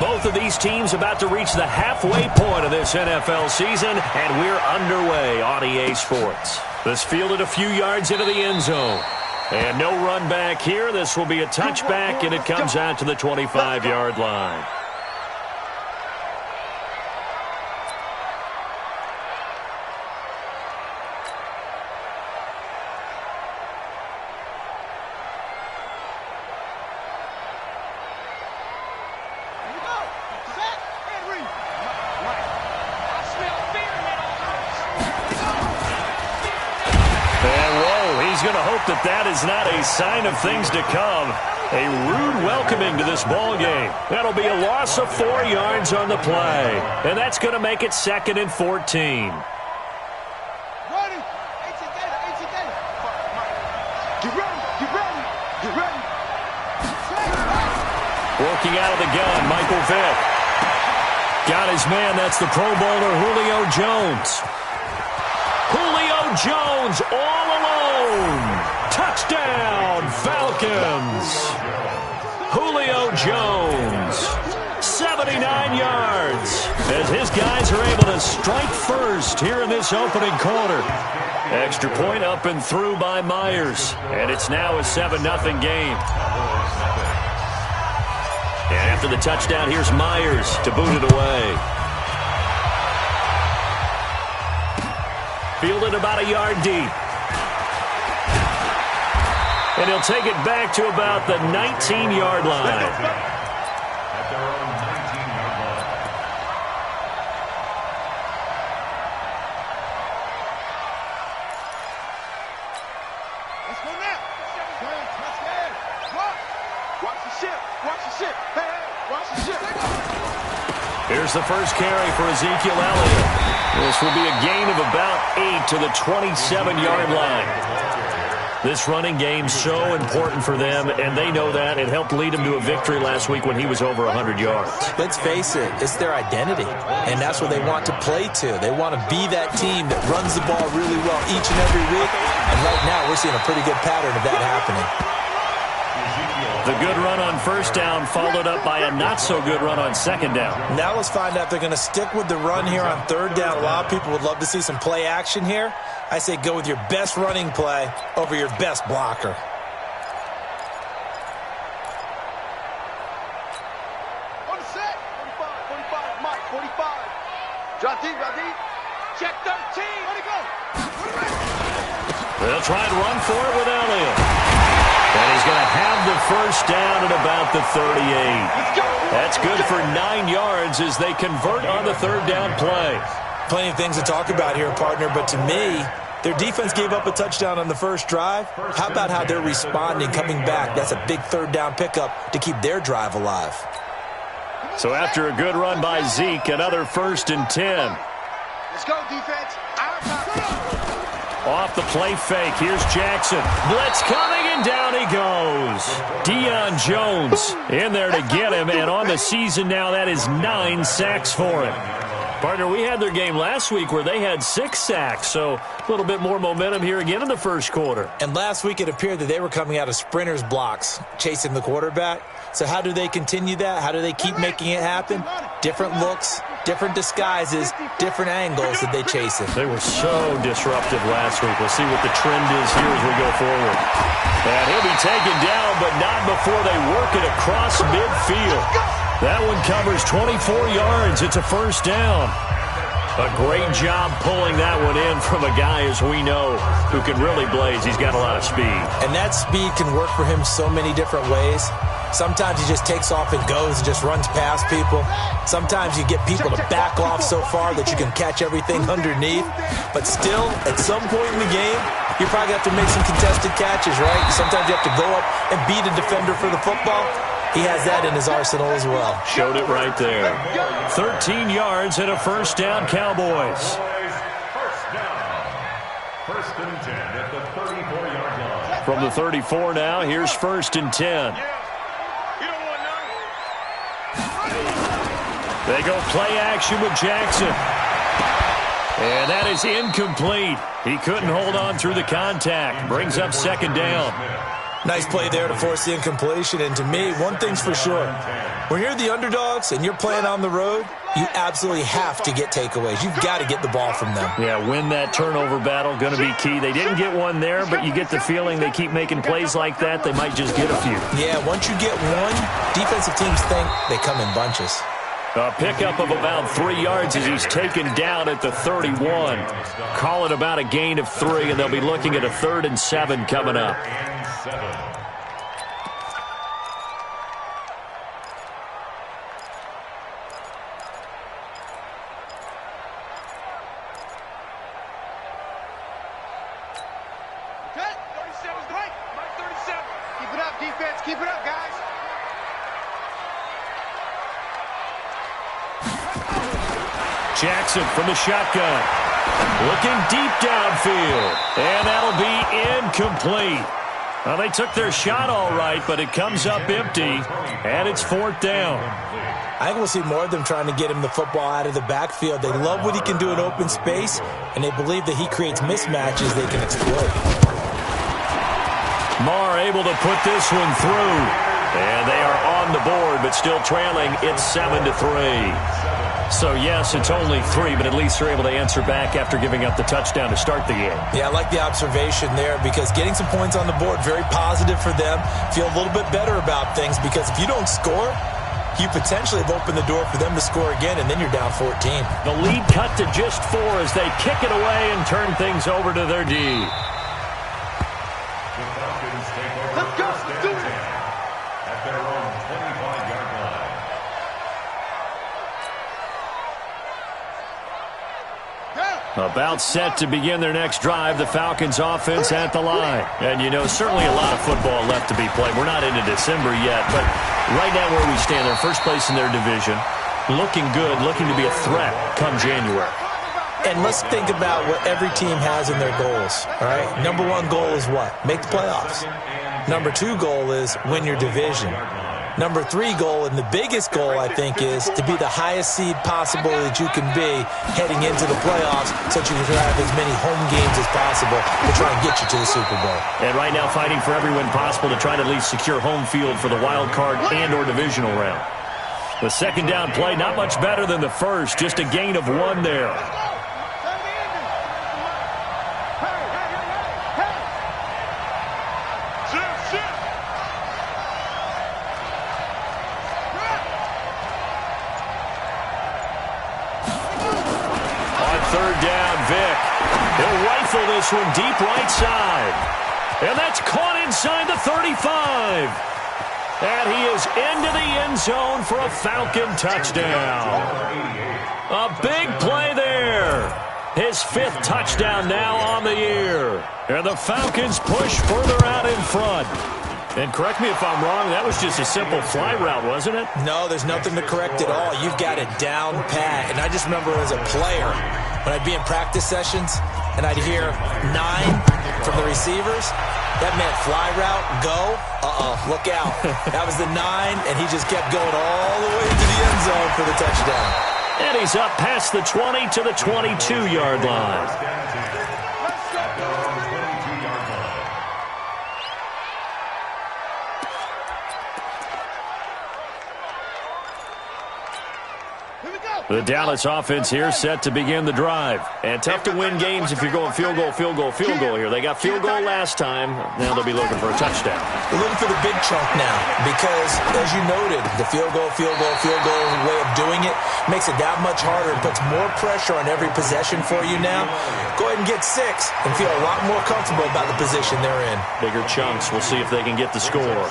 Both of these teams about to reach the halfway point of this NFL season, and we're underway on EA Sports. This fielded a few yards into the end zone. And no run back here. This will be a touchback, and it comes out to the 25-yard line. That is not a sign of things to come. A rude welcoming to this ball game. That'll be a loss of 4 yards on the play. And that's going to make it 2nd and 14. Working out of the gun, Michael Vick. Got his man, that's the Pro Bowler Julio Jones. Julio Jones all alone. Touchdown, Falcons. Julio Jones, 79 yards, as his guys are able to strike first here in this opening quarter. Extra point up and through by Myers, and it's now a 7-0 game. And after the touchdown, here's Myers to boot it away. Fielded about a yard deep. And he'll take it back to about the 19-yard line. At their own 19-yard line. Let's go now. Let's go. Watch the ship. Watch the ship. Hey, watch the ship. Here's the first carry for Ezekiel Elliott. This will be a gain of about 8 to the 27-yard line. This running game's so important for them, and they know that. It helped lead them to a victory last week when he was over 100 yards. Let's face it, it's their identity, and that's what they want to play to. They want to be that team that runs the ball really well each and every week, and right now we're seeing a pretty good pattern of that happening. The good run on first down followed up by a not-so-good run on second down. Now let's find out if they're going to stick with the run here on third down. A lot of people would love to see some play action here. I say go with your best running play over your best blocker. On the set. 45, Mike, 45. Drop deep, drop deep. Check 13. Let it go. They'll try and run for it with Elliott. And he's going to have the first down at about the 38. That's good for 9 yards as they convert on the third down play. Plenty of things to talk about here, partner, but to me, their defense gave up a touchdown on the first drive. How about how they're responding, coming back? That's a big third down pickup to keep their drive alive. So after a good run by Zeke, another 1st and 10. Let's go, defense. Off the play fake, here's Jackson. Blitz coming, and down he goes. Deion Jones in there to get him, and on the season now, that is 9 sacks for him. Partner, we had their game last week where they had 6 sacks, so a little bit more momentum here again in the first quarter. And last week it appeared that they were coming out of sprinters blocks, chasing the quarterback. So how do they continue that? How do they keep making it happen? Different looks, different disguises, different angles that they chase it. They were so disruptive last week. We'll see what the trend is here as we go forward. And he'll be taken down, but not before they work it across midfield. That one covers 24 yards. It's a first down. A great job pulling that one in from a guy, as we know, who can really blaze. He's got a lot of speed. And that speed can work for him so many different ways. Sometimes he just takes off and goes and just runs past people. Sometimes you get people to back off so far that you can catch everything underneath. But still, at some point in the game, you probably have to make some contested catches, right? Sometimes you have to go up and beat a defender for the football. He has that in his arsenal as well. Showed it right there. 13 yards and a first down, Cowboys. First down. 1st and 10 at the 34-yard line. From the 34 now, here's 1st and 10. They go play action with Jackson. And that is incomplete. He couldn't hold on through the contact. Brings up 2nd down. Nice play there to force the incompletion. And to me, one thing's for sure. When you're the underdogs and you're playing on the road, you absolutely have to get takeaways. You've got to get the ball from them. Yeah, win that turnover battle, going to be key. They didn't get one there, but you get the feeling they keep making plays like that, they might just get a few. Yeah, once you get one, defensive teams think they come in bunches. A pickup of about 3 yards as he's taken down at the 31. Call it about a gain of 3, and they'll be looking at a 3rd and 7 coming up. Keep it up, guys. Jackson from the shotgun. Looking deep downfield. And that'll be incomplete. Well, they took their shot all right, but it comes up empty, and it's 4th down. I think we'll see more of them trying to get him the football out of the backfield. They love what he can do in open space, and they believe that he creates mismatches they can exploit. Marr able to put this one through. And they are on the board, but still trailing. It's 7-3. So, yes, it's only 3, but at least they're able to answer back after giving up the touchdown to start the game. Yeah, I like the observation there because getting some points on the board, very positive for them. Feel a little bit better about things because if you don't score, you potentially have opened the door for them to score again, and then you're down 14. The lead cut to just 4 as they kick it away and turn things over to their D. Let's go. Let's do it. At their own 25-yard line. About set to begin their next drive, the Falcons offense at the line. And, you know, certainly a lot of football left to be played. We're not into December yet, but right now where we stand, they're first place in their division. Looking good, looking to be a threat come January. And let's think about what every team has in their goals, all right? Number 1 goal is what? Make the playoffs. Number 2 goal is win your division. Number 3 goal, and the biggest goal, I think, is to be the highest seed possible that you can be heading into the playoffs so that you can have as many home games as possible to try and get you to the Super Bowl. And right now fighting for every win possible to try to at least secure home field for the wild card and or divisional round. The second down play, not much better than the first, just a gain of 1 there. He'll rifle this one deep right side. And that's caught inside the 35. And he is into the end zone for a Falcon touchdown. A big play there. His 5th touchdown now on the year. And the Falcons push further out in front. And correct me if I'm wrong, that was just a simple fly route, wasn't it? No, there's nothing to correct at all. You've got it down pat. And I just remember as a player, when I'd be in practice sessions and I'd hear 9 from the receivers, that meant fly route, go, look out. That was the 9, and he just kept going all the way to the end zone for the touchdown. And he's up past the 20 to the 22-yard line. The Dallas offense here set to begin the drive. And tough to win games if you're going field goal here. They got field goal last time. Now they'll be looking for a touchdown. They're looking for the big chunk now because, as you noted, the field goal way of doing it makes it that much harder and puts more pressure on every possession for you now. Go ahead and get 6 and feel a lot more comfortable about the position they're in. Bigger chunks. We'll see if they can get the score.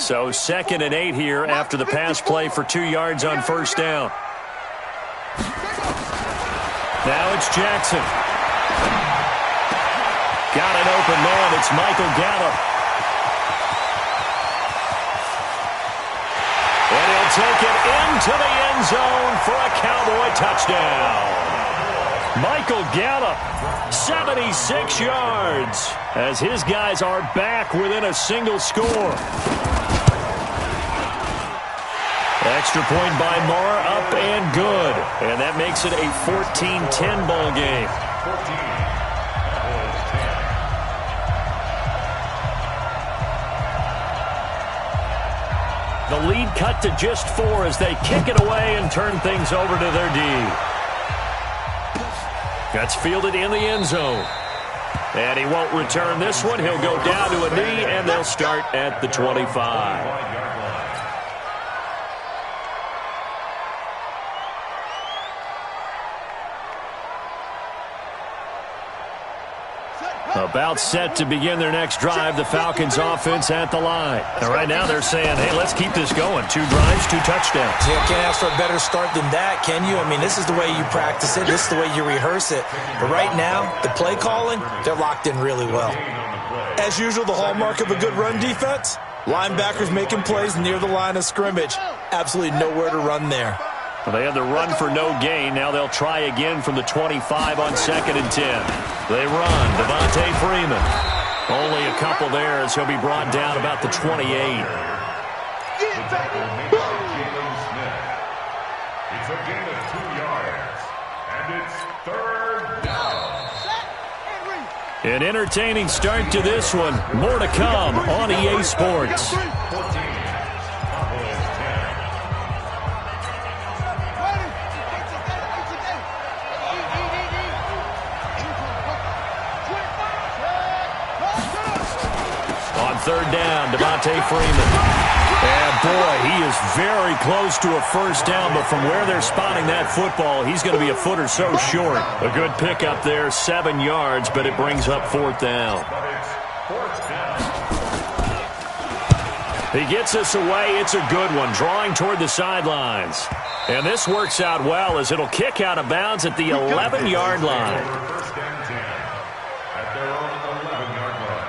So 2nd and 8 here after the pass play for 2 yards on first down. Now it's Jackson. Got an open man. It's Michael Gallup. And he'll take it into the end zone for a Cowboy touchdown. Michael Gallup, 76 yards, as his guys are back within a single score. Extra point by Moore, up and good. And that makes it a 14-10 ball game. 14. The lead cut to just 4 as they kick it away and turn things over to their D. That's fielded in the end zone. And he won't return this one. He'll go down to a knee, and they'll start at the 25. About set to begin their next drive, the Falcons offense at the line. And right now they're saying, hey, let's keep this going. 2 drives, 2 touchdowns. Yeah, can't ask for a better start than that, can you? I mean, this is the way you practice it. This is the way you rehearse it. But right now, the play calling, they're locked in really well. As usual, the hallmark of a good run defense, linebackers making plays near the line of scrimmage. Absolutely nowhere to run there. Well, they had the run for no gain. Now they'll try again from the 25 on 2nd and 10. They run. Devontae Freeman. Only a couple there as he'll be brought down about the 28. It's a gain of 2 yards. And it's 3rd down. An entertaining start to this one. More to come on EA Sports. On 3rd down, Devontae Freeman. And boy, he is very close to a first down, but from where they're spotting that football, he's going to be a foot or so short. A good pickup there, 7 yards, but it brings up 4th down. He gets us away. It's a good one, drawing toward the sidelines. And this works out well as it'll kick out of bounds at the 11-yard line. First and 10 at their own 11-yard line.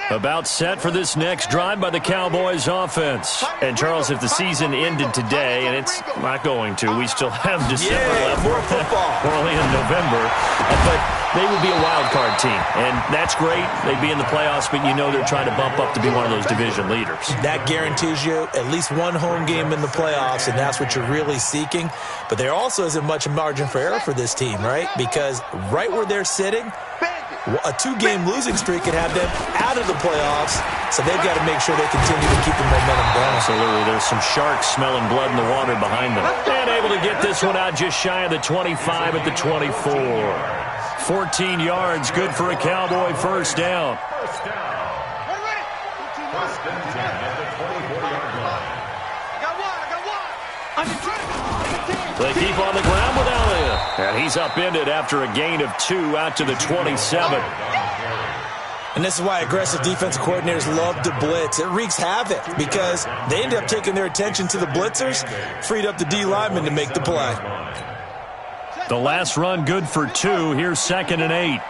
About set for this next drive by the Cowboys offense. And, Charles, if the season ended today, and it's not going to, we still have December left. More football. We're only in November. But they would be a wild card team. And that's great. They'd be in the playoffs, but you know they're trying to bump up to be one of those division leaders. That guarantees you at least one home game in the playoffs, and that's what you're really seeking. But there also isn't much margin for error for this team, right? Because right where they're sitting, a 2-game losing streak could have them out of the playoffs, so they've got to make sure they continue to keep the momentum going. Absolutely. There's some sharks smelling blood in the water behind them. And able to get this one out just shy of the 25 at the 24. 14 yards, good for a Cowboy first down. First down. First and 10 at the 24-yard line. They keep on the ground with Elliott. And he's upended after a gain of 2 out to the 27. And this is why aggressive defensive coordinators love to blitz. It wreaks havoc because they end up taking their attention to the blitzers, freed up the D lineman to make the play. The last run good for 2. Here's 2nd and 8.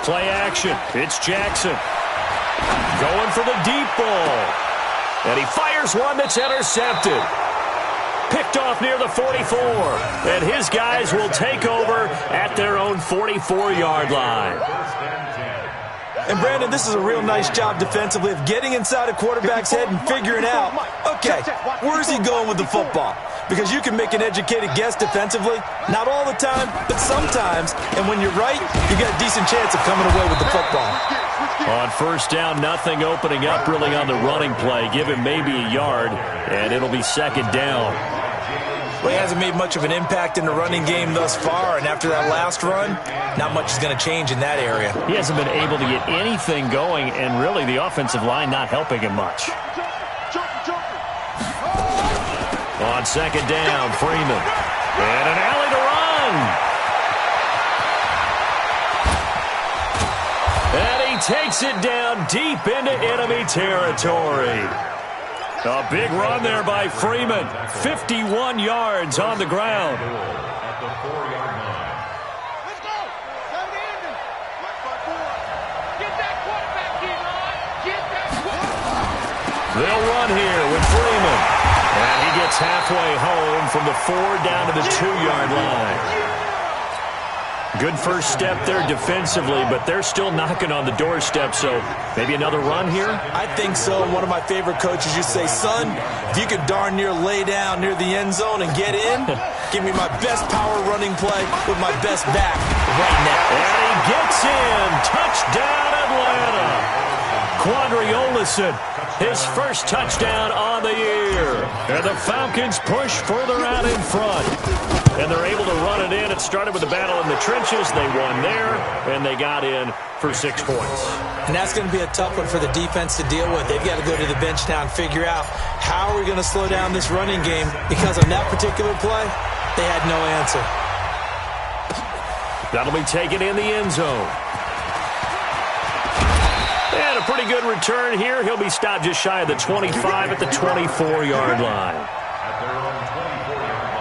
Play action. It's Jackson. Going for the deep ball. And he fires one that's intercepted. Picked off near the 44. And his guys will take over at their own 44-yard line. And, Brandon, this is a real nice job defensively of getting inside a quarterback's head and figuring out, okay, where's he going with the football? Because you can make an educated guess defensively. Not all the time, but sometimes. And when you're right, you got a decent chance of coming away with the football. On first down, nothing opening up really on the running play. Give him maybe a yard, and it'll be 2nd down. Well, he hasn't made much of an impact in the running game thus far, and after that last run, not much is going to change in that area. He hasn't been able to get anything going, and really the offensive line not helping him much. On 2nd down, Freeman. And an alley to run. And he takes it down deep into enemy territory. A big run there by Freeman. 51 yards on the ground. At the 4-yard line. Let's go. Come to Indy. Get that quarterback, D-line. Get that quarterback. They'll run here with Freeman. And he gets halfway home from the 4 down to the 2-yard line. Good first step there defensively, but they're still knocking on the doorstep, so maybe another run here? I think so. One of my favorite coaches used to say, son, if you could darn near lay down near the end zone and get in, give me my best power running play with my best back right now. And he gets in. Touchdown, Atlanta. Quandre Olison, his first touchdown on the year. And the Falcons push further out in front. And they're able to run it in. It started with a battle in the trenches. They won there, and they got in for 6 points. And that's going to be a tough one for the defense to deal with. They've got to go to the bench now and figure out how are we going to slow down this running game, because on that particular play, they had no answer. That'll be taken in the end zone. And a pretty good return here. He'll be stopped just shy of the 25 at the 24-yard line. At their own 24-yard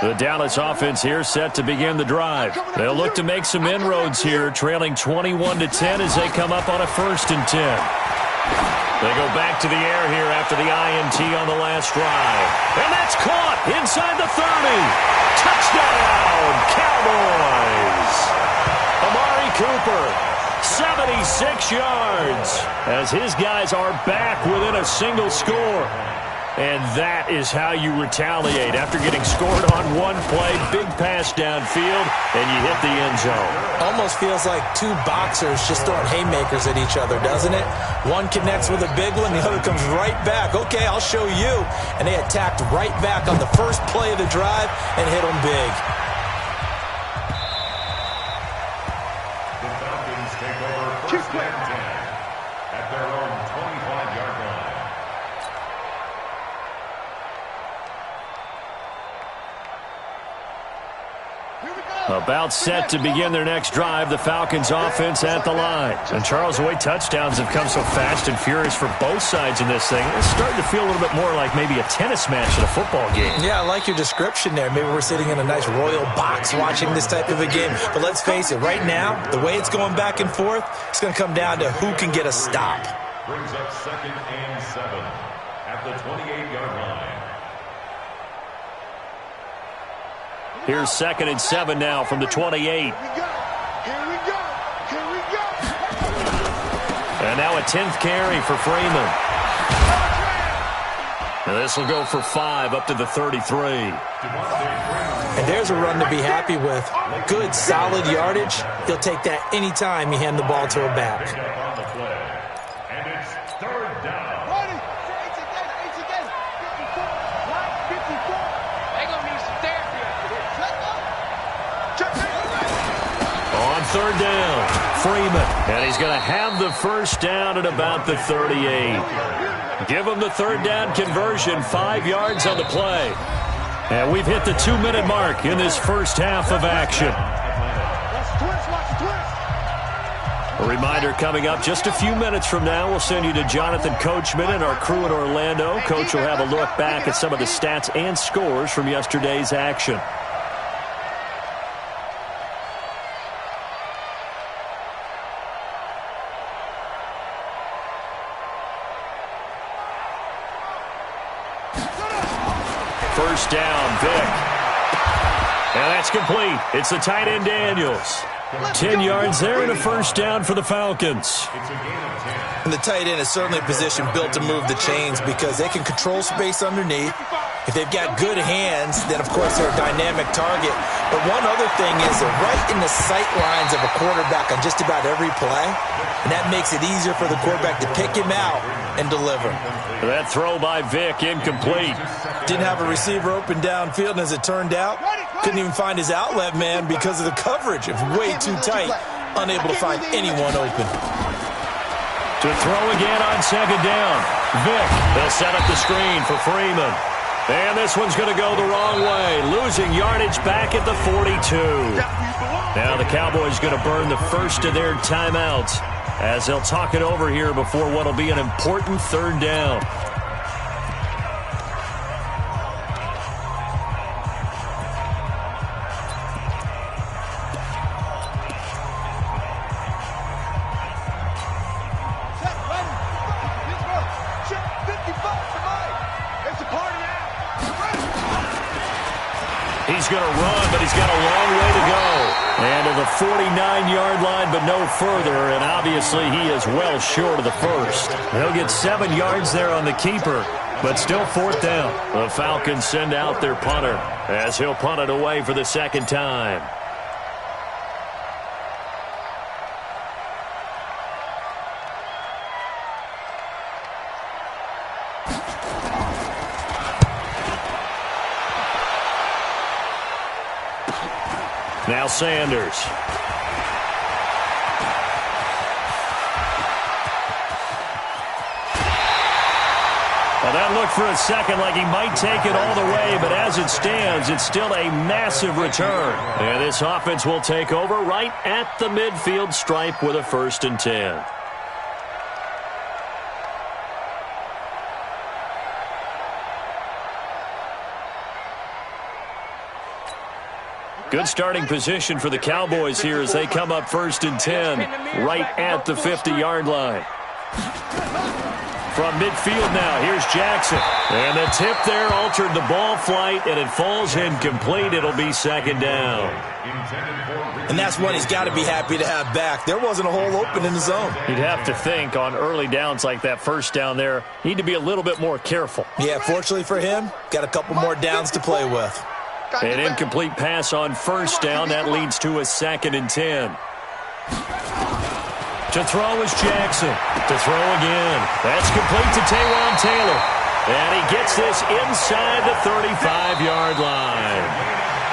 line. The Dallas offense here set to begin the drive. They'll look to make some inroads here, trailing 21-10 as they come up on a 1st and 10. They go back to the air here after the INT on the last drive. And that's caught inside the 30. Touchdown, Cowboys. Amari Cooper, 76 yards, as his guys are back within a single score. And that is how you retaliate after getting scored on one play. Big pass downfield, and you hit the end zone. Almost feels like two boxers just throwing haymakers at each other, doesn't it? One connects with a big one, the other comes right back. Okay, I'll show you. And they attacked right back on the first play of the drive and hit them big. The Falcons take over 1st and 10 at their own 25-yard line. About set to begin their next drive, the Falcons offense at the line. And Charles, the way touchdowns have come so fast and furious for both sides in this thing, it's starting to feel a little bit more like maybe a tennis match at a football game. Yeah, I like your description there. Maybe we're sitting in a nice royal box watching this type of a game. But let's face it, right now, the way it's going back and forth, it's going to come down to who can get a stop. Brings up 2nd and 7 at the 28-yard line. Here's 2nd and 7 now from the 28. Here we go. Here we go. Here we go. And now a 10th carry for Freeman. And this will go for 5 up to the 33. And there's a run to be happy with. Good, solid yardage. He'll take that anytime you hand the ball to a back. On the play. And it's 3rd down. Ready? H again. 54. Right? 54. They gonna need some therapy after this. Check up. On 3rd down, Freeman. And he's going to have the first down at about the 38. Give him the 3rd down conversion, 5 yards on the play. And we've hit the 2-minute mark in this first half of action. Watch the twist. Watch the twist. A reminder coming up just a few minutes from now, we'll send you to Jonathan Coachman and our crew in Orlando. Coach will have a look back at some of the stats and scores from yesterday's action. First down, Vic. And that's complete. It's the tight end, Daniels. 10 yards there and a first down for the Falcons. And the tight end is certainly a position built to move the chains because they can control space underneath. If they've got good hands, then, of course, they're a dynamic target. But one other thing is they're right in the sight lines of a quarterback on just about every play, and that makes it easier for the quarterback to pick him out and deliver. That throw by Vic, incomplete. Didn't have a receiver open downfield, and as it turned out, couldn't even find his outlet man because of the coverage. It was way too tight, unable to find anyone open. To throw again on 2nd down. Vic, they'll set up the screen for Freeman. And this one's going to go the wrong way, losing yardage back at the 42. Now the Cowboys going to burn the first of their timeouts as they'll talk it over here before what will be an important 3rd down. going to run, but he's got a long way to go. And to the 49-yard line, but no further, and obviously he is well short of the first. He'll get 7 yards there on the keeper, but still fourth down. The Falcons send out their punter as he'll punt it away for the second time. Now Sanders. Well, that looked for a second like he might take it all the way, but as it stands, it's still a massive return. And this offense will take over right at the midfield stripe with a 1st and 10. Good starting position for the Cowboys here as they come up 1st and 10 right at the 50-yard line. From midfield now, here's Jackson. And the tip there altered the ball flight, and it falls incomplete. It'll be 2nd down. And that's one he's got to be happy to have back. There wasn't a hole open in the zone. You'd have to think on early downs like that 1st down there, need to be a little bit more careful. Yeah, fortunately for him, got a couple more downs to play with. An incomplete pass on 1st down. That leads to a 2nd and 10. To throw is Jackson. To throw again. That's complete to Taywan Taylor. And he gets this inside the 35-yard line.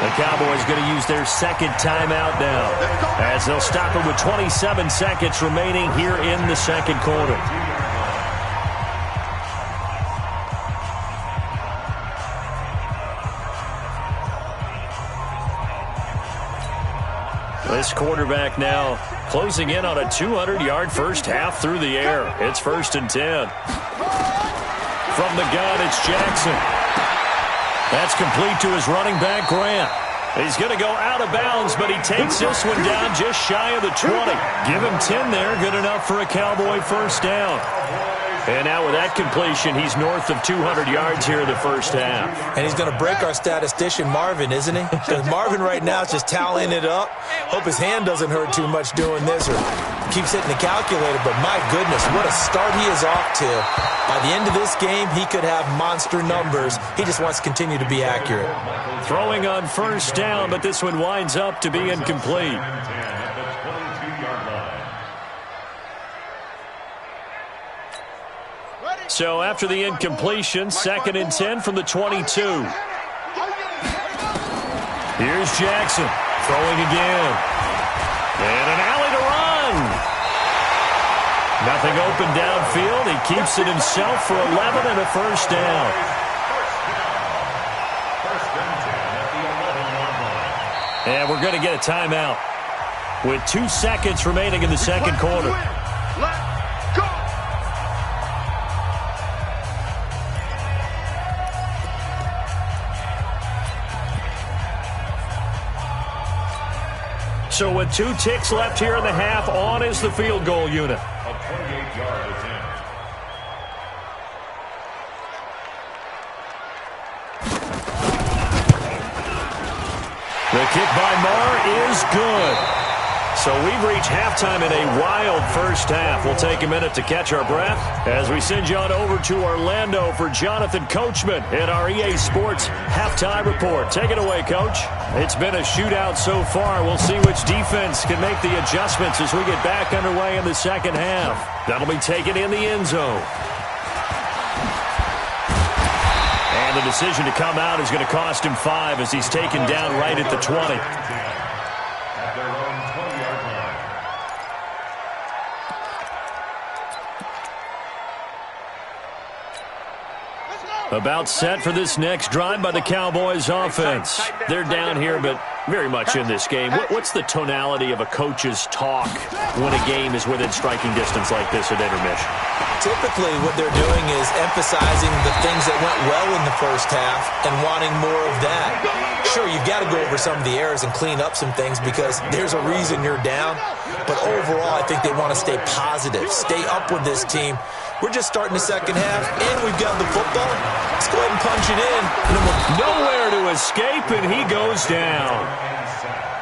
The Cowboys going to use their 2nd timeout now, as they'll stop it with 27 seconds remaining here in the 2nd quarter. This quarterback now closing in on a 200-yard first half through the air. It's 1st and 10. From the gun, it's Jackson. That's complete to his running back, Grant. He's going to go out of bounds, but he takes this one down just shy of the 20. Give him 10 there, good enough for a Cowboy 1st down. And now with that completion, he's north of 200 yards here in the first half. And he's going to break our statistician, Marvin, isn't he? Because Marvin right now is just tallying it up. Hope his hand doesn't hurt too much doing this or keeps hitting the calculator. But my goodness, what a start he is off to. By the end of this game, he could have monster numbers. He just wants to continue to be accurate. Throwing on 1st down, but this one winds up to be incomplete. So after the incompletion, 2nd and 10 from the 22. Here's Jackson throwing again. And an alley to run. Nothing open downfield. He keeps it himself for 11 and a 1st down. And we're going to get a timeout with 2 seconds remaining in the 2nd quarter. So with 2 ticks left here in the half, on is the field goal unit. A 28-yard attempt. The kick by Marr is good. So we've reached halftime in a wild first half. We'll take a minute to catch our breath as we send you on over to Orlando for Jonathan Coachman in our EA Sports Halftime Report. Take it away, Coach. It's been a shootout so far. We'll see which defense can make the adjustments as we get back underway in the second half. That'll be taken in the end zone. And the decision to come out is going to cost him 5 as he's taken down right at the 20. About set for this next drive by the Cowboys offense. They're down here, but very much in this game. What's the tonality of a coach's talk when a game is within striking distance like this at intermission? Typically, what they're doing is emphasizing the things that went well in the first half and wanting more of that. Sure, you've got to go over some of the errors and clean up some things because there's a reason you're down. But overall, I think they want to stay positive, stay up with this team, We're just starting the second half, and we've got the football. Let's go ahead and punch it in. Nowhere to escape, and he goes down.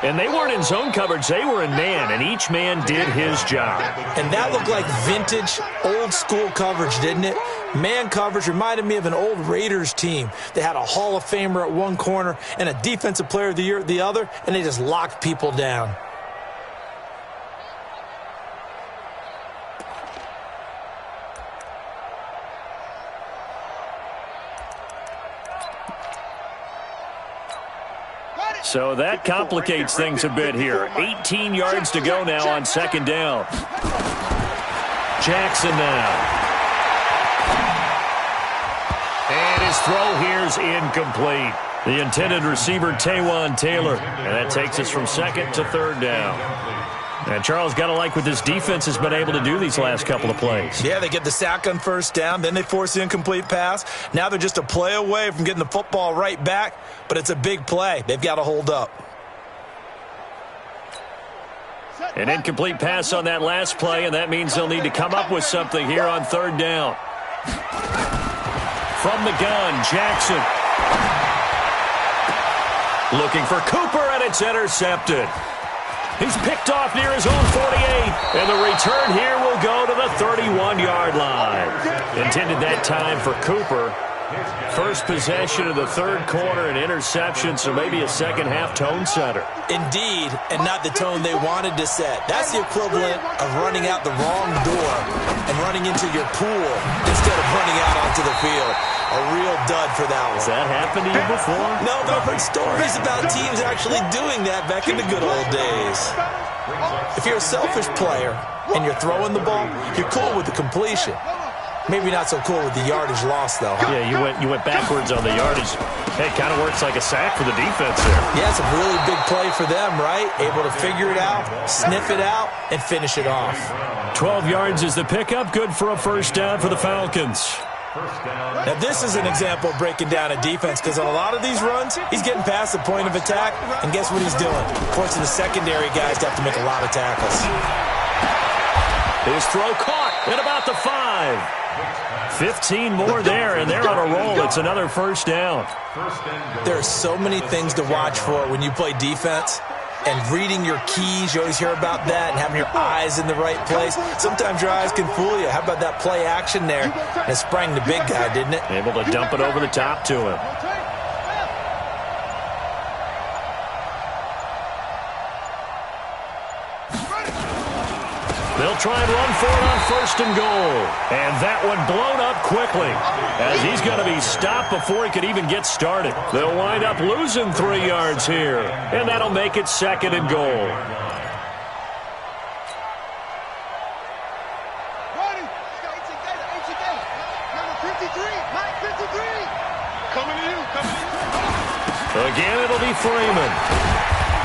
And they weren't in zone coverage. They were in man, and each man did his job. And that looked like vintage, old-school coverage, didn't it? Man coverage reminded me of an old Raiders team. They had a Hall of Famer at one corner and a Defensive Player of the Year at the other, and they just locked people down. So that complicates things a bit here. 18 yards to go now on second down. Jackson now. And his throw here's incomplete. The intended receiver, Taywan Taylor. And that takes us from second to third down. And Charles, got to like what this defense has been able to do these last couple of plays. Yeah, they get the sack on first down, then they force the incomplete pass. Now they're just a play away from getting the football right back, but it's a big play. They've got to hold up. An incomplete pass on that last play, and that means they'll need to come up with something here on third down. From the gun, Jackson. Looking for Cooper, and it's intercepted. He's picked off near his own 48, and the return here will go to the 31-yard line. Intended that time for Cooper. First possession of the third quarter, an interception, so maybe a second-half tone setter. Indeed, and not the tone they wanted to set. That's the equivalent of running out the wrong door and running into your pool instead of running out onto the field. A real dud for that one. Has that happened to you before? No, but I've heard stories about teams actually doing that back in the good old days. If you're a selfish player and you're throwing the ball, you're cool with the completion. Maybe not so cool with the yardage loss, though. Huh? Yeah, you went backwards on the yardage. Hey, it kind of works like a sack for the defense there. Yeah, it's a really big play for them, right? Able to figure it out, sniff it out, and finish it off. 12 yards is the pickup. Good for a first down for the Falcons. Now, this is an example of breaking down a defense, because on a lot of these runs, he's getting past the point of attack, and guess what he's doing? Forcing the secondary guys to have to make a lot of tackles. His throw caught at about the 5. 15 more there, and they're on a roll. It's another first down. There are so many things to watch for when you play defense. And reading your keys, you always hear about that, and having your eyes in the right place. Sometimes your eyes can fool you. How about that play action there? And it sprang the big guy, didn't it? Able to dump it over the top to him. They'll try and run for it on first and goal. And that one blown up quickly, as he's going to be stopped before he could even get started. They'll wind up losing 3 yards here, and that'll make it second and goal. Again, it'll be Freeman.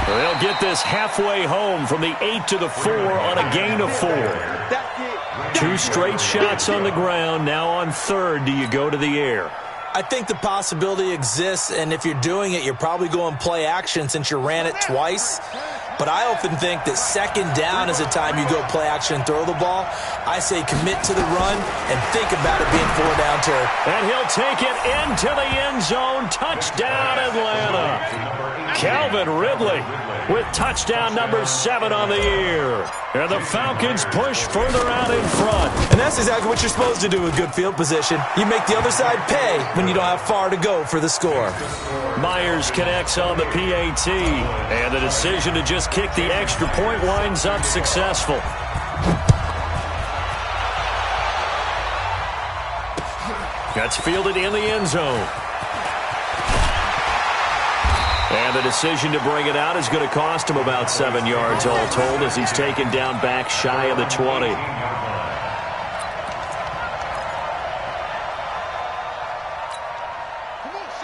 They'll get this halfway home from the 8 to the 4 on a gain of 4. 2 straight shots on the ground. Now on third, do you go to the air? I think the possibility exists, and if you're doing it, you're probably going play action since you ran it twice. But I often think that second down is the time you go play action and throw the ball. I say commit to the run and think about it being 4 down turn. And he'll take it into the end zone. Touchdown, Atlanta. Calvin Ridley with touchdown number 7 on the year. And the Falcons push further out in front. And that's exactly what you're supposed to do with good field position. You make the other side pay when you don't have far to go for the score. Myers connects on the PAT. And the decision to just kick the extra point winds up successful. That's fielded in the end zone. And the decision to bring it out is going to cost him about 7 yards all told, as he's taken down back shy of the 20.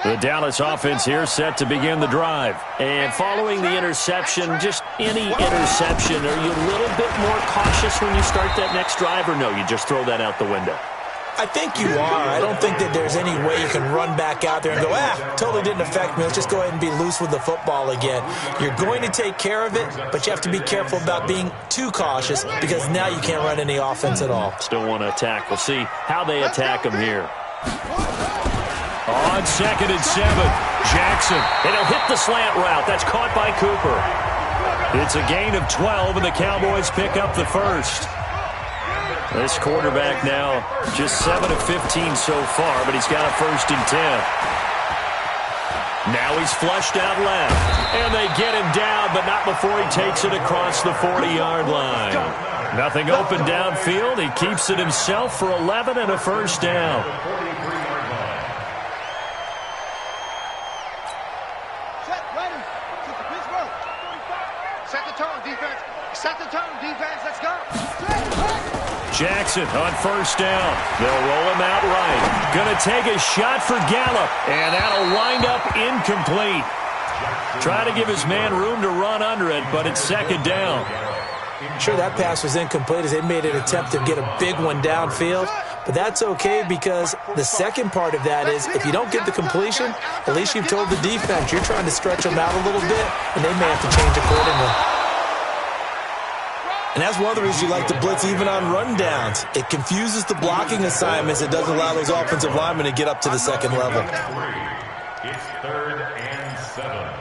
The Dallas offense here set to begin the drive. And following the interception, just any interception, are you a little bit more cautious when you start that next drive, or no, you just throw that out the window? I think you are. I don't think that there's any way you can run back out there and go, totally didn't affect me. Let's just go ahead and be loose with the football again. You're going to take care of it, but you have to be careful about being too cautious because now you can't run any offense at all. Still want to attack. We'll see how they attack him here. On 2nd and 7, Jackson. And he'll hit the slant route. That's caught by Cooper. It's a gain of 12, and the Cowboys pick up the first. This quarterback now just 7 of 15 so far, but he's got a 1st and 10. Now he's flushed out left, and they get him down, but not before he takes it across the 40-yard line. Nothing open downfield. He keeps it himself for 11 and a 1st down. Set the tone, defense. Set the tone, defense. Let's go. Jackson on 1st down. They'll roll him out right. Going to take a shot for Gallup, and that'll wind up incomplete. Try to give his man room to run under it, but it's 2nd down. Sure, that pass was incomplete as they made an attempt to get a big one downfield, but that's okay because the second part of that is if you don't get the completion, at least you've told the defense you're trying to stretch them out a little bit, and they may have to change accordingly. And that's one of the reasons you like to blitz even on rundowns. It confuses the blocking assignments. It doesn't allow those offensive linemen to get up to the second level. It's 3rd and 7.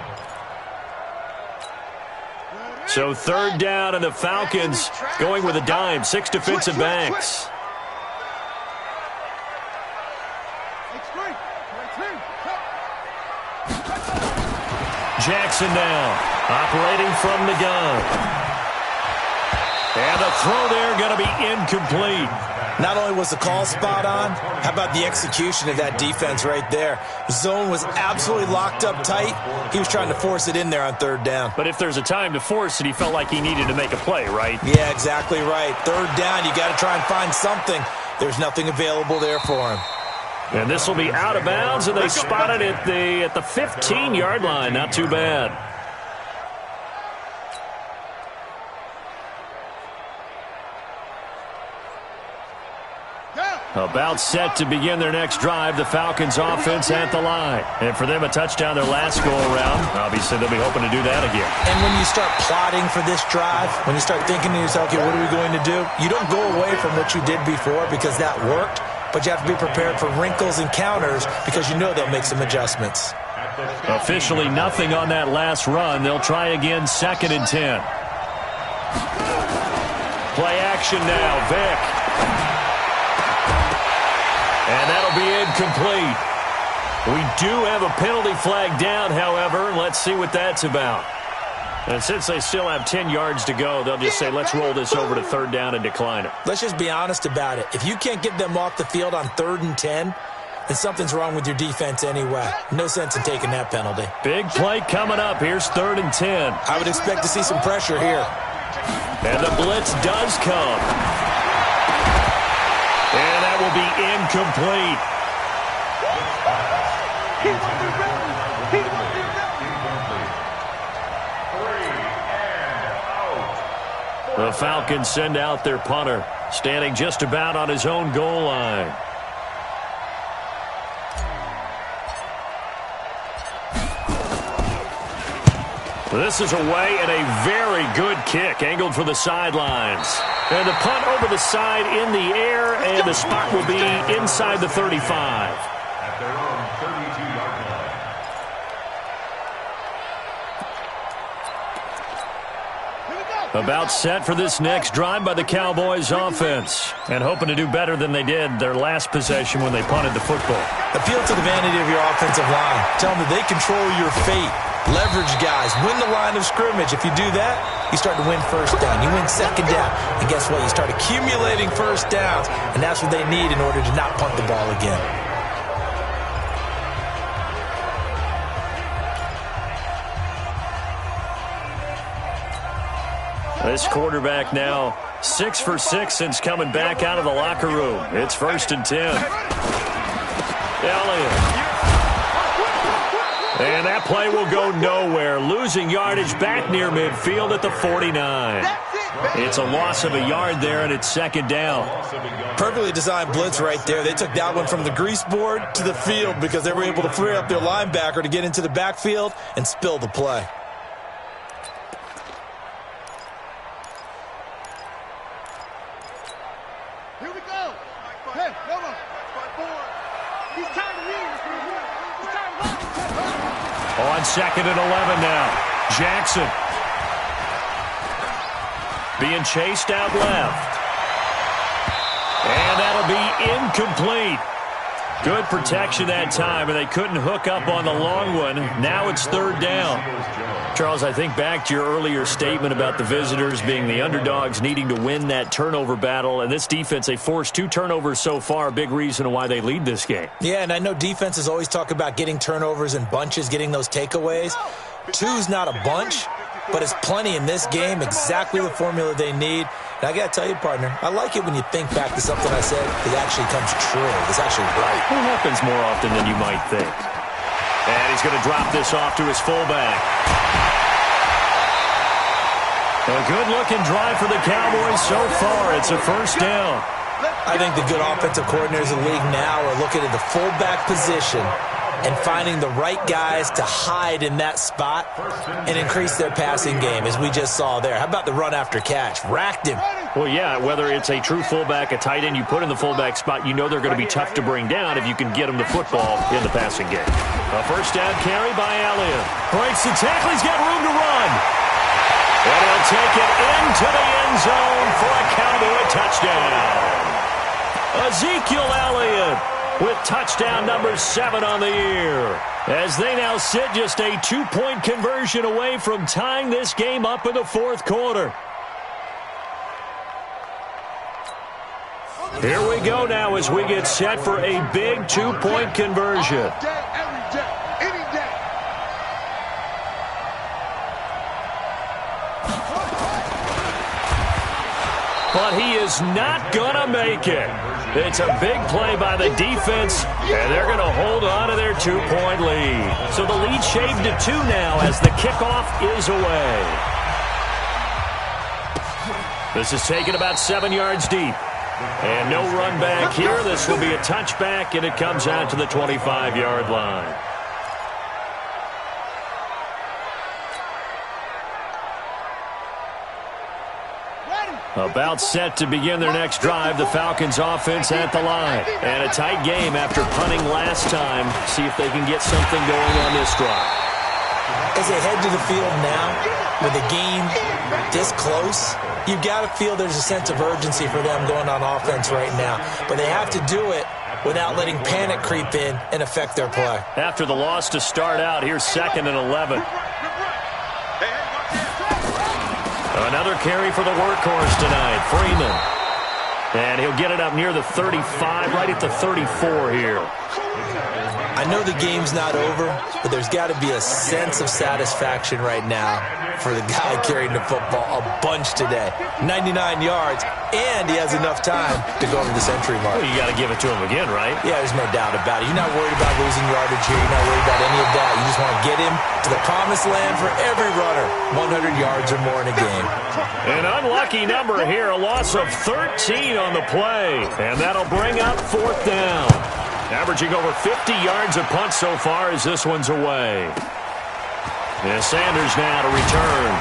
So 3rd down, and the Falcons going with a dime. 6 defensive backs. Jackson now operating from the gun. And the throw there going to be incomplete. Not only was the call spot on, how about the execution of that defense right there? Zone was absolutely locked up tight. He was trying to force it in there on 3rd down. But if there's a time to force it, he felt like he needed to make a play, right? Yeah, exactly right. 3rd down, you got to try and find something. There's nothing available there for him. And this will be out of bounds, and they spot it at the 15-yard line. Not too bad. About set to begin their next drive, the Falcons offense at the line. And for them, a touchdown their last go-around. Obviously, they'll be hoping to do that again. And when you start plotting for this drive, when you start thinking to yourself, okay, what are we going to do? You don't go away from what you did before because that worked, but you have to be prepared for wrinkles and counters because you know they'll make some adjustments. Officially nothing on that last run. They'll try again, 2nd and 10. Play action now, Vick. And that'll be incomplete. We do have a penalty flag down, however. Let's see what that's about. And since they still have 10 yards to go, they'll just say, let's roll this over to 3rd down and decline it. Let's just be honest about it. If you can't get them off the field on 3rd and 10, then something's wrong with your defense anyway. No sense in taking that penalty. Big play coming up. Here's 3rd and 10. I would expect to see some pressure here. And the blitz does come. And that will be incomplete. The Falcons send out their punter, standing just about on his own goal line. This is away and a very good kick, angled for the sidelines. And the punt over the side in the air, and the spot will be inside the 35. At their own 32-yard line. About set for this next drive by the Cowboys offense, and hoping to do better than they did their last possession when they punted the football. Appeal to the vanity of your offensive line. Tell them that they control your fate. Leverage guys. Win the line of scrimmage. If you do that, you start to win 1st down. You win 2nd down. And guess what? You start accumulating 1st downs, and that's what they need in order to not punt the ball again. This quarterback now 6 for 6 since coming back out of the locker room. It's 1st and 10. Elliott. And that play will go nowhere. Losing yardage back near midfield at the 49. That's it. It's a loss of a yard there, and it's second down. Perfectly designed blitz right there. They took that one from the grease board to the field because they were able to free up their linebacker to get into the backfield and spill the play. Here we go. Hey, come on. He's tired of leading. He's tired of On second and 11 now. Jackson being chased out left. And that'll be incomplete. Good protection that time, and they couldn't hook up on the long one. Now it's third down. Charles, I think back to your earlier statement about the visitors being the underdogs needing to win that turnover battle. And this defense, they forced 2 turnovers so far, a big reason why they lead this game. Yeah, and I know defenses always talk about getting turnovers in bunches, getting those takeaways. 2's not a bunch, but it's plenty in this game, exactly the formula they need. And I got to tell you, partner, I like it when you think back to something I said that actually comes true. It's actually right. It happens more often than you might think. And he's going to drop this off to his fullback. A good-looking drive for the Cowboys so far. It's a first down. I think the good offensive coordinators in the league now are looking at the fullback position and finding the right guys to hide in that spot and increase their passing game, as we just saw there. How about the run after catch? Racked him. Well, yeah, whether it's a true fullback, a tight end you put in the fullback spot, you know they're going to be tough to bring down if you can get them the football in the passing game. A first down carry by Elliott. Breaks the tackle. He's got room to run. And he'll take it into the end zone for a Cowboy touchdown. Ezekiel Elliott with touchdown number 7 on the year, as they now sit just a 2-point conversion away from tying this game up in the fourth quarter. Here we go now as we get set for a big 2-point conversion. All day, every day, any day. But he is not going to make it. It's a big play by the defense, and they're going to hold on to their 2-point lead. So the lead shaved to 2 now as the kickoff is away. This is taken about 7 yards deep. And no run back here. This will be a touchback, and it comes out to the 25-yard line. About set to begin their next drive, the Falcons offense at the line. And a tight game after punting last time. See if they can get something going on this drive. As they head to the field now, with the game this close, you've got to feel there's a sense of urgency for them going on offense right now. But they have to do it without letting panic creep in and affect their play. After the loss to start out, here's 2nd and 11. Another carry for the workhorse tonight, Freeman. And he'll get it up near the 35, right at the 34 here. I know the game's not over, but there's got to be a sense of satisfaction right now for the guy carrying the football a bunch today. 99 yards, and he has enough time to go over the century mark. Well, you got to give it to him again, right? Yeah, there's no doubt about it. You're not worried about losing yardage here. You're not worried about any of that. You just want to get him to the promised land for every runner. 100 yards or more in a game. An unlucky number here, a loss of 13 on the play. And that'll bring up 4th down. Averaging over 50 yards a punt so far as this one's away. And Sanders now to return.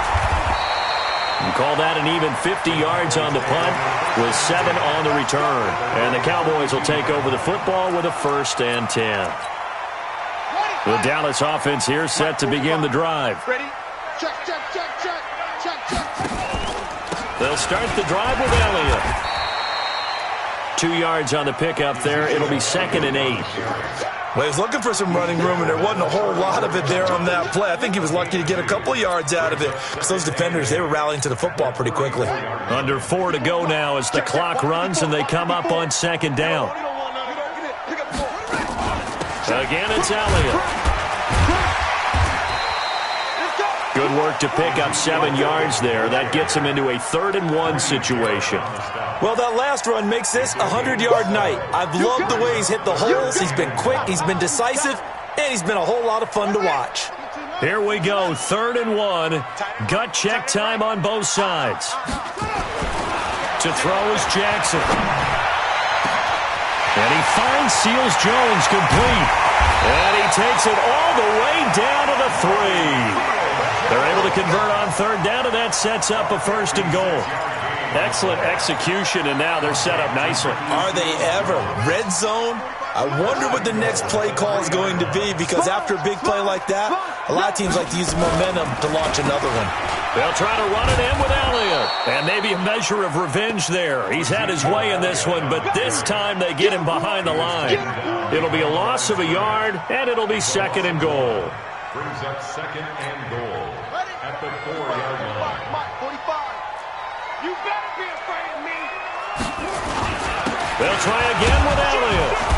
You call that an even 50 yards on the punt with 7 on the return. And the Cowboys will take over the football with a 1st and 10. The Dallas offense here set to begin the drive. Ready? Check, check, check, check, check, check. They'll start the drive with Elliott. 2 yards on the pickup there. It'll be 2nd and 8. Well, he was looking for some running room, and there wasn't a whole lot of it there on that play. I think he was lucky to get a couple of yards out of it, because those defenders, they were rallying to the football pretty quickly. Under 4 to go now as the clock runs, and they come up on 2nd down. Again, it's Elliott. Good work to pick up 7 yards there. That gets him into a 3rd and 1 situation. Well, that last run makes this a 100-yard night. I've loved the way he's hit the holes. He's been quick, he's been decisive, and he's been a whole lot of fun to watch. Here we go, 3rd and 1. Gut check time on both sides. To throw is Jackson. And he finds Seals Jones complete. And he takes it all the way down to the 3. They're able to convert on 3rd down, and that sets up a 1st and goal. Excellent execution, and now they're set up nicely. Are they ever? Red zone? I wonder what the next play call is going to be, because after a big play like that, a lot of teams like to use the momentum to launch another one. They'll try to run it in with Elliott. And maybe a measure of revenge there. He's had his way in this one, but this time they get him behind the line. It'll be a loss of a yard, and it'll be 2nd and goal. Brings up 2nd and goal at the 4-yard line. Mike, 45. You better be afraid of me. They'll try again with Elliott.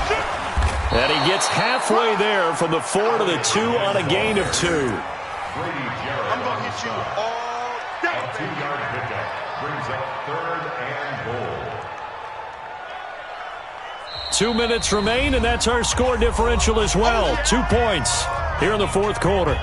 And he gets halfway there from the 4 to the 2 on a gain of 2. I'm going to hit you all day. A 2-yard pickup brings up 3rd and goal. 2 minutes remain, and that's our score differential as well. 2 points here in the 4th quarter.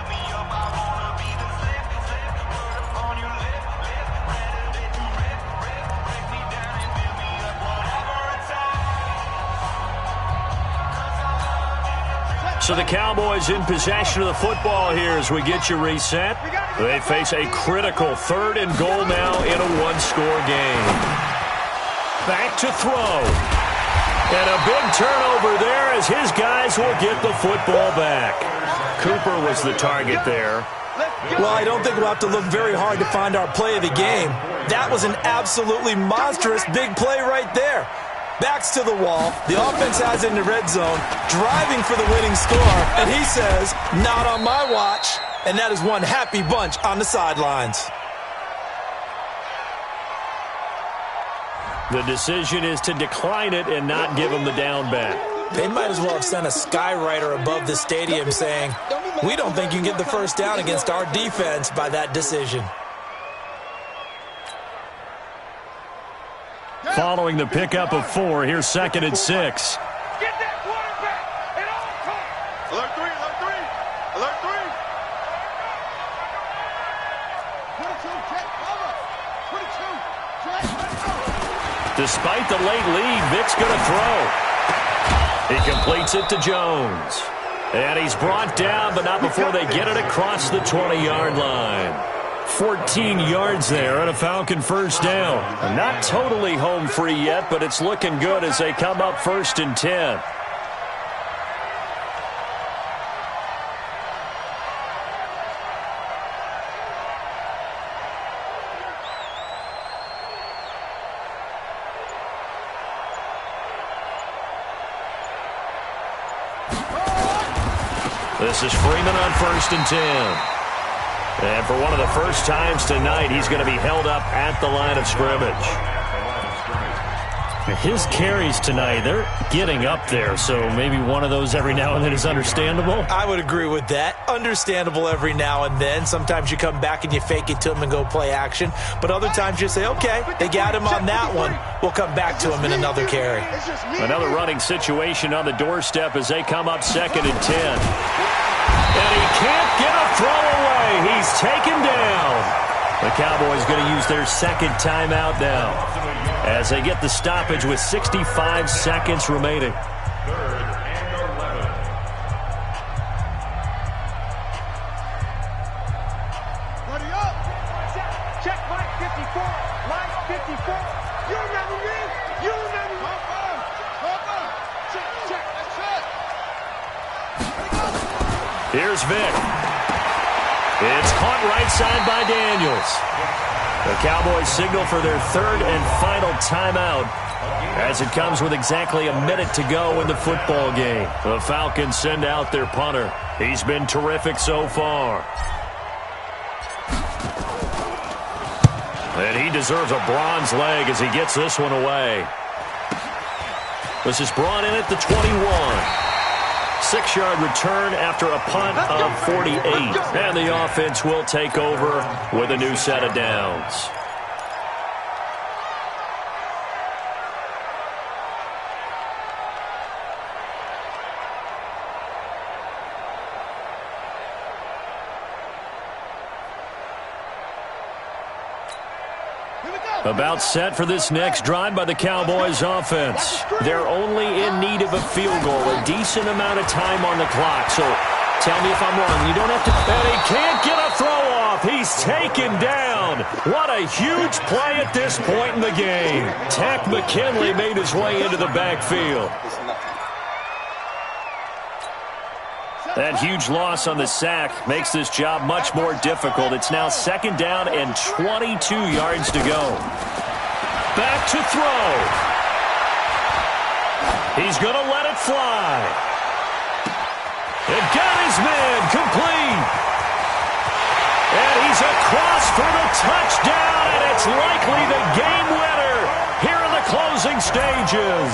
So the Cowboys in possession of the football here as we get you reset. They face a critical 3rd and goal now in a 1-score game. Back to throw. And a big turnover there as his guys will get the football back. Cooper was the target there. Well, I don't think we'll have to look very hard to find our play of the game. That was an absolutely monstrous big play right there. Backs to the wall. The offense has in the red zone, driving for the winning score, and he says, not on my watch. And that is one happy bunch on the sidelines. The decision is to decline it and not give him the down back. They might as well have sent a skywriter above the stadium saying, we don't think you can get the first down against our defense by that decision. Following the pickup of 4, here's 2nd and 6. Get that quarterback at all costs. Alert 3, alert 3, alert 3. 22, check, cover. 22, check, Despite the late lead, Vic's going to throw. He completes it to Jones. And he's brought down, but not before they get it across the 20-yard line. 14 yards there and a Falcon 1st down. Not totally home free yet, but it's looking good as they come up 1st and 10. This is Freeman on 1st and 10. And for one of the first times tonight, he's going to be held up at the line of scrimmage. His carries tonight, they're getting up there, so maybe one of those every now and then is understandable. I would agree with that. Understandable every now and then. Sometimes you come back and you fake it to him and go play action. But other times you say, okay, they got him on that one. We'll come back to him in another carry. Another running situation on the doorstep as they come up 2nd and 10. And he can't get a throw away. He's taken down. The Cowboys going to use their 2nd timeout now as they get the stoppage with 65 seconds remaining. 3rd and 11. Ready up. Check Mike 54. Mike 54. You remember me? You remember me? Check. That's it. Here's Vic. It's caught right side by Daniels. The Cowboys signal for their 3rd and final timeout as it comes with exactly a minute to go in the football game. The Falcons send out their punter. He's been terrific so far. And he deserves a bronze leg as he gets this one away. This is brought in at the 21. 6-yard return after a punt of 48. And the offense will take over with a new set of downs. About set for this next drive by the Cowboys offense. They're only in need of a field goal, a decent amount of time on the clock. So tell me if I'm wrong. You don't have to. And he can't get a throw off. He's taken down. What a huge play at this point in the game. Takk McKinley made his way into the backfield. That huge loss on the sack makes this job much more difficult. It's now 2nd down and 22 yards to go. Back to throw. He's going to let it fly. And got his man complete. And he's across for the touchdown, and it's likely the game winner here in the closing stages.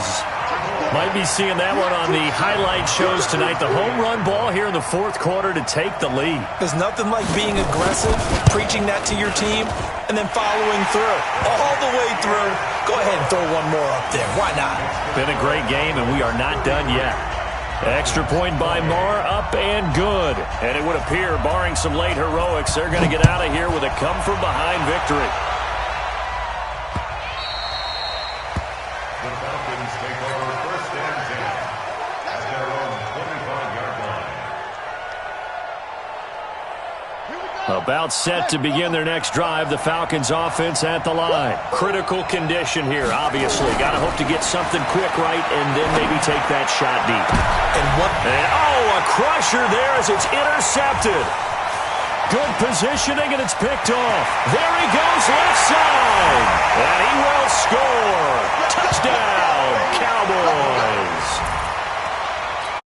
Might be seeing that one on the highlight shows tonight. The home run ball here in the 4th quarter to take the lead. There's nothing like being aggressive, preaching that to your team, and then following through. All the way through. Go ahead and throw one more up there. Why not? Been a great game, and we are not done yet. Extra point by Marr, up and good. And it would appear, barring some late heroics, they're going to get out of here with a come-from-behind victory. About set to begin their next drive, the Falcons offense at the line. Critical condition here, obviously. Got to hope to get something quick right and then maybe take that shot deep. And a crusher there as it's intercepted. Good positioning, and it's picked off. There he goes, left side. And he